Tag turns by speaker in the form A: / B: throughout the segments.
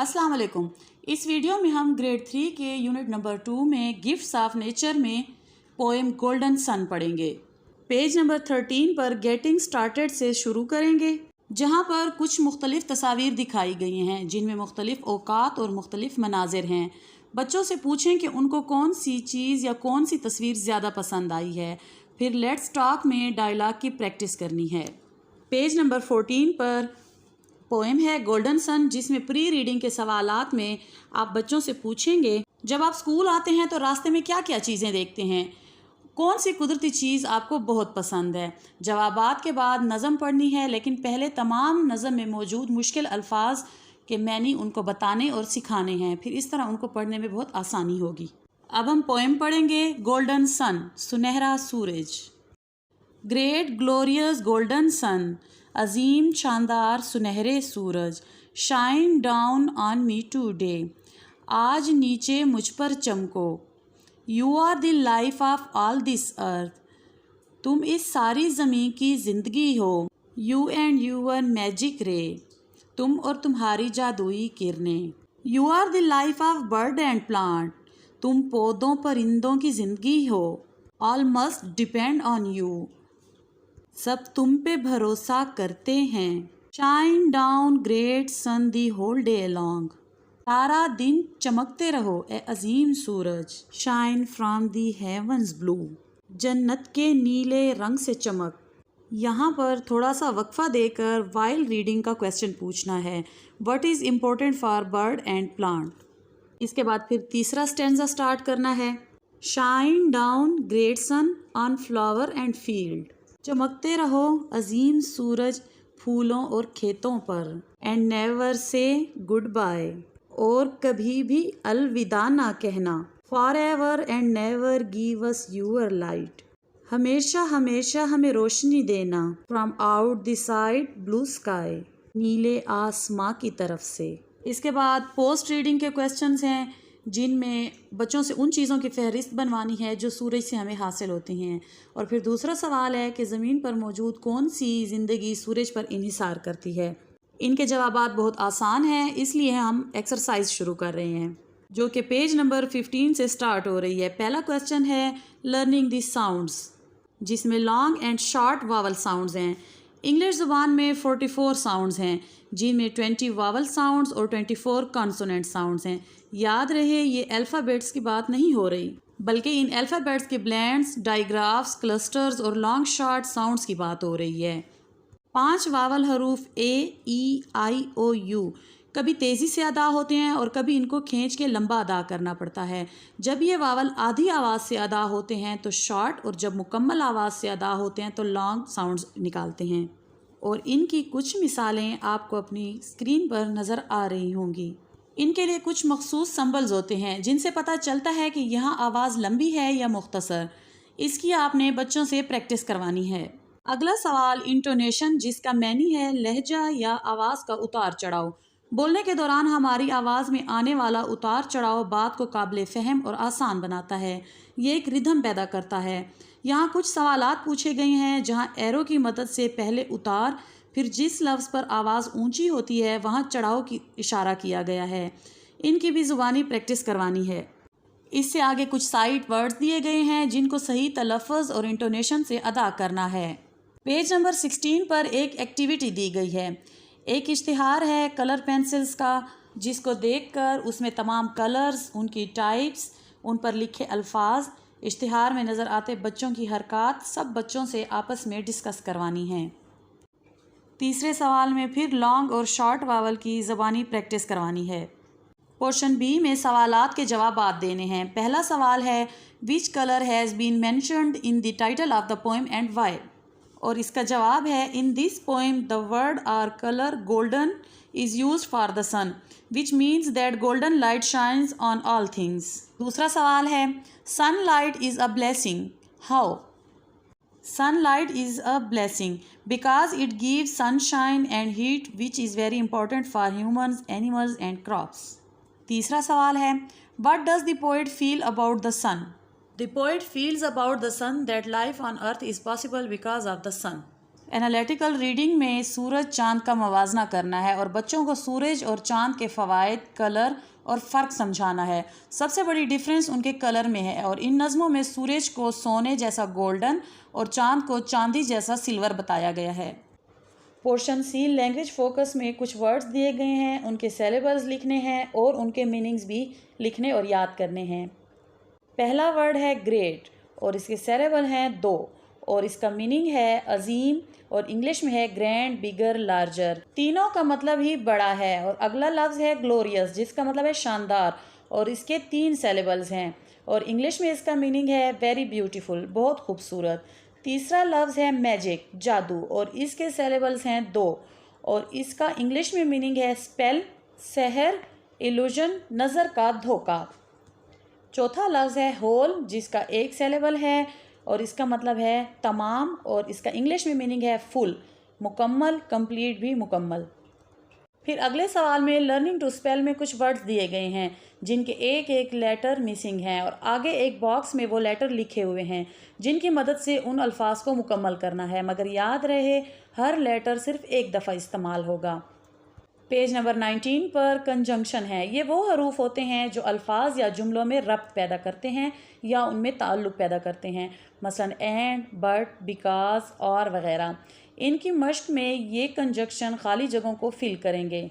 A: السلام علیکم۔ اس ویڈیو میں ہم گریڈ 3 کے یونٹ نمبر 2 میں گفٹس آف نیچر میں پوئم گولڈن سن پڑھیں گے۔ پیج نمبر 13 پر گیٹنگ سٹارٹڈ سے شروع کریں گے، جہاں پر کچھ مختلف تصاویر دکھائی گئی ہیں جن میں مختلف اوقات اور مختلف مناظر ہیں۔ بچوں سے پوچھیں کہ ان کو کون سی چیز یا کون سی تصویر زیادہ پسند آئی ہے، پھر لیٹس ٹاک میں ڈائلاگ کی پریکٹس کرنی ہے۔ پیج نمبر 14 پر پوئم ہے گولڈن سن، جس میں پری ریڈنگ کے سوالات میں آپ بچوں سے پوچھیں گے جب آپ اسکول آتے ہیں تو راستے میں کیا کیا چیزیں دیکھتے ہیں، کون سی قدرتی چیز آپ کو بہت پسند ہے۔ جوابات کے بعد نظم پڑھنی ہے، لیکن پہلے تمام نظم میں موجود مشکل الفاظ کے معنی ان کو بتانے اور سکھانے ہیں، پھر اس طرح ان کو پڑھنے میں بہت آسانی ہوگی۔ اب ہم پوئم پڑھیں گے گولڈن سن، سنہرا سورج۔ گریٹ گلوریس گولڈن سن، عظیم شاندار سنہرے سورج، shine down on me today, آج نیچے مجھ پر چمکو، you are the life of all this earth, تم اس ساری زمین کی زندگی ہو، you and your magic ray, تم اور تمہاری جادوئی کرنیں، you are the life of bird and plant, تم پودوں پرندوں کی زندگی ہو، all must depend on you, سب تم پہ بھروسہ کرتے ہیں، shine down great sun the whole day long, سارا دن چمکتے رہو اے عظیم سورج، shine from the heavens blue, جنت کے نیلے رنگ سے چمک۔ یہاں پر تھوڑا سا وقفہ دے کر وائل ریڈنگ کا کویسچن پوچھنا ہے، what is important for bird and plant. اس کے بعد پھر تیسرا اسٹینزا سٹارٹ کرنا ہے، shine down great sun on flower and field, چمکتے رہو عظیم سورج پھولوں اور کھیتوں پر، and never say goodbye, اور کبھی بھی الوداع نہ کہنا، forever and never give us your light, ہمیشہ ہمیشہ ہمیں روشنی دینا، from out the side blue sky, نیلے آسماں کی طرف سے۔ اس کے بعد پوسٹ ریڈنگ کے کویسچنز ہیں جن میں بچوں سے ان چیزوں کی فہرست بنوانی ہے جو سورج سے ہمیں حاصل ہوتی ہیں، اور پھر دوسرا سوال ہے کہ زمین پر موجود کون سی زندگی سورج پر انحصار کرتی ہے۔ ان کے جوابات بہت آسان ہیں، اس لیے ہم ایکسرسائز شروع کر رہے ہیں جو کہ پیج نمبر 15 سے سٹارٹ ہو رہی ہے۔ پہلا کویسچن ہے لرننگ دی ساؤنڈز، جس میں long and short vowel sounds ہیں۔ انگلش زبان میں 44 ساؤنڈز ہیں، جن میں 20 واول ساؤنڈز اور 24 کانسوننٹ ساؤنڈز ہیں۔ یاد رہے یہ الفابیٹس کی بات نہیں ہو رہی، بلکہ ان الفابیٹس کے بلینڈز، ڈائیگرافس، کلسٹرز اور لانگ شارٹ ساؤنڈز کی بات ہو رہی ہے۔ 5 واول حروف اے، ای، آئی، او، یو کبھی تیزی سے ادا ہوتے ہیں اور کبھی ان کو کھینچ کے لمبا ادا کرنا پڑتا ہے۔ جب یہ واول آدھی آواز سے ادا ہوتے ہیں تو شارٹ، اور جب مکمل آواز سے ادا ہوتے ہیں تو لانگ ساؤنڈز نکالتے ہیں، اور ان کی کچھ مثالیں آپ کو اپنی اسکرین پر نظر آ رہی ہوں گی۔ ان کے لیے کچھ مخصوص سمبلز ہوتے ہیں جن سے پتہ چلتا ہے کہ یہاں آواز لمبی ہے یا مختصر۔ اس کی آپ نے بچوں سے پریکٹس کروانی ہے۔ اگلا سوال انٹونیشن، جس کا معنی ہے لہجہ یا آواز کا اتار چڑھاؤ۔ بولنے کے دوران ہماری آواز میں آنے والا اتار چڑھاؤ بات کو قابل فہم اور آسان بناتا ہے، یہ ایک ردھم پیدا کرتا ہے۔ یہاں کچھ سوالات پوچھے گئے ہیں جہاں ایرو کی مدد سے پہلے اتار، پھر جس لفظ پر آواز اونچی ہوتی ہے وہاں چڑھاؤ کی اشارہ کیا گیا ہے۔ ان کی بھی زبانی پریکٹس کروانی ہے۔ اس سے آگے کچھ سائٹ ورڈز دیے گئے ہیں جن کو صحیح تلفظ اور انٹونیشن سے ادا کرنا ہے۔ پیج نمبر 16 پر ایک ایکٹیویٹی دی گئی ہے۔ ایک اشتہار ہے کلر پینسلز کا، جس کو دیکھ کر اس میں تمام کلرز، ان کی ٹائپس، ان پر لکھے الفاظ، اشتہار میں نظر آتے بچوں کی حرکات سب بچوں سے آپس میں ڈسکس کروانی ہیں۔ تیسرے سوال میں پھر لانگ اور شارٹ واول کی زبانی پریکٹس کروانی ہے۔ پورشن بی میں سوالات کے جوابات دینے ہیں۔ پہلا سوال ہے which colour has been mentioned in the title of the poem and why, اور اس کا جواب ہے in this poem the word اور colour golden is used for the sun which means that golden light shines on all things. دوسرا سوال ہے sunlight is a blessing, how? Sunlight is a blessing because it gives sunshine and heat which is very important for humans, animals and crops. تیسرا سوال ہے What does the poet feel about the sun? The poet feels about the sun that life on earth is possible because of the sun. Analytical reading میں سورج چاند کا موازنہ کرنا ہے اور بچوں کو سورج اور چاند کے فوائد، کلر اور فرق سمجھانا ہے۔ سب سے بڑی ڈیفرنس ان کے کلر میں ہے اور ان نظموں میں سورج کو سونے جیسا گولڈن اور چاند کو چاندی جیسا سلور بتایا گیا ہے۔ پورشن سی لینگویج فوکس میں کچھ ورڈز دیے گئے ہیں، ان کے سیلیبلز لکھنے ہیں اور ان کے میننگز بھی لکھنے اور یاد کرنے ہیں۔ پہلا ورڈ ہے گریٹ اور اس کے سیلیبل ہیں 2 اور اس کا میننگ ہے عظیم اور انگلش میں ہے گرینڈ، بگر، لارجر۔ تینوں کا مطلب ہی بڑا ہے اور اگلا لفظ ہے گلوریس جس کا مطلب ہے شاندار اور اس کے 3 سیلیبلز ہیں اور انگلش میں اس کا میننگ ہے ویری بیوٹیفل، بہت خوبصورت۔ تیسرا لفظ ہے میجک، جادو اور اس کے سیلیبلز ہیں 2 اور اس کا انگلش میں میننگ ہے اسپیل، سحر، ایلوژن، نظر کا دھوکہ۔ چوتھا لفظ ہے ہول جس کا 1 سیلیبل ہے اور اس کا مطلب ہے تمام اور اس کا انگلش میں میننگ ہے فل، مکمل، کمپلیٹ بھی مکمل۔ پھر اگلے سوال میں لرننگ ٹو اسپیل میں کچھ ورڈز دیے گئے ہیں جن کے ایک لیٹر مسنگ ہیں اور آگے ایک باکس میں وہ لیٹر لکھے ہوئے ہیں جن کی مدد سے ان الفاظ کو مکمل کرنا ہے، مگر یاد رہے ہر لیٹر صرف ایک دفعہ استعمال ہوگا۔ پیج نمبر 19 پر کنجنکشن ہے۔ یہ وہ حروف ہوتے ہیں جو الفاظ یا جملوں میں ربط پیدا کرتے ہیں یا ان میں تعلق پیدا کرتے ہیں، مثلا اینڈ، بٹ، بیکاز اور وغیرہ۔ ان کی مشق میں یہ کنجنکشن خالی جگہوں کو فل کریں گے۔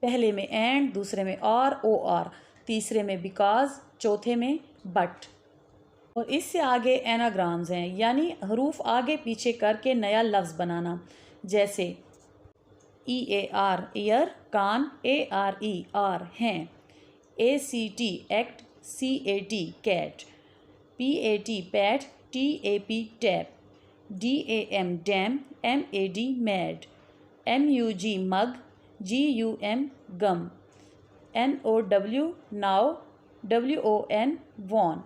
A: پہلے میں اینڈ، دوسرے میں او آر، تیسرے میں بیکاز، چوتھے میں بٹ۔ اور اس سے آگے ایناگرامز ہیں یعنی حروف آگے پیچھے کر کے نیا لفظ بنانا، جیسے EAR ایئر، کان، ARE آر ہیں، ACT act, CAT cat, PAT pat, TAP tap, DAM dam, MAD mad, MUG mug, GUM gum, NOW now, WON won.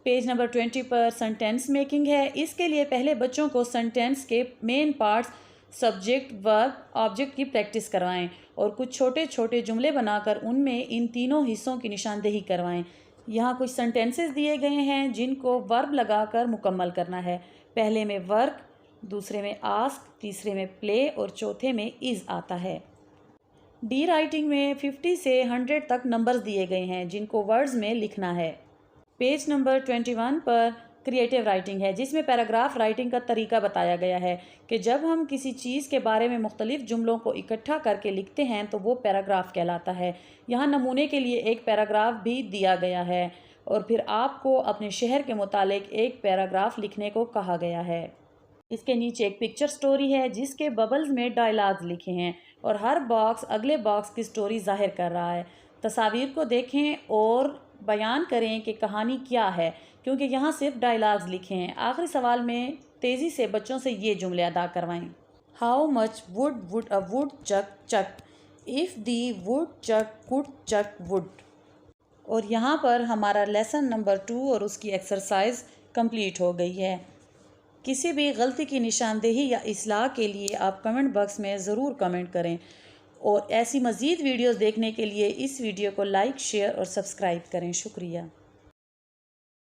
A: Page number 20 پر سنٹینس میکنگ ہے۔ اس کے لیے پہلے بچوں کو سنٹینس کے main parts subject, verb, object کی پریکٹس کروائیں اور کچھ چھوٹے چھوٹے جملے بنا کر ان میں ان تینوں حصوں کی نشاندہی کروائیں۔ یہاں کچھ سنٹینسز دیے گئے ہیں جن کو ورب لگا کر مکمل کرنا ہے۔ پہلے میں ورک، دوسرے میں آسک، تیسرے میں پلے اور چوتھے میں از آتا ہے۔ ڈی رائٹنگ میں 50 سے 100 تک نمبرز دیے گئے ہیں جن کو ورڈز میں لکھنا ہے۔ پیج نمبر 21 پر کریٹیو رائٹنگ ہے جس میں پیراگراف رائٹنگ کا طریقہ بتایا گیا ہے کہ جب ہم کسی چیز کے بارے میں مختلف جملوں کو اکٹھا کر کے لکھتے ہیں تو وہ پیراگراف کہلاتا ہے۔ یہاں نمونے کے لیے ایک پیراگراف بھی دیا گیا ہے اور پھر آپ کو اپنے شہر کے متعلق ایک پیراگراف لکھنے کو کہا گیا ہے۔ اس کے نیچے ایک پکچر سٹوری ہے جس کے ببلز میں ڈائلاگز لکھے ہیں اور ہر باکس اگلے باکس کی سٹوری ظاہر کر رہا ہے۔ تصاویر کو دیکھیں اور بیان کریں کہ کہانی کیا ہے کیونکہ یہاں صرف ڈائلاگز لکھے ہیں۔ آخری سوال میں تیزی سے بچوں سے یہ جملے ادا کروائیں۔ How much would a woodchuck chuck if the woodchuck could chuck wood۔ اور یہاں پر ہمارا لیسن نمبر 2 اور اس کی ایکسرسائز کمپلیٹ ہو گئی ہے۔ کسی بھی غلطی کی نشاندہی یا اصلاح کے لیے آپ کمنٹ باکس میں ضرور کمنٹ کریں اور ایسی مزید ویڈیوز دیکھنے کے لیے اس ویڈیو کو لائک، شیئر اور سبسکرائب کریں۔ شکریہ۔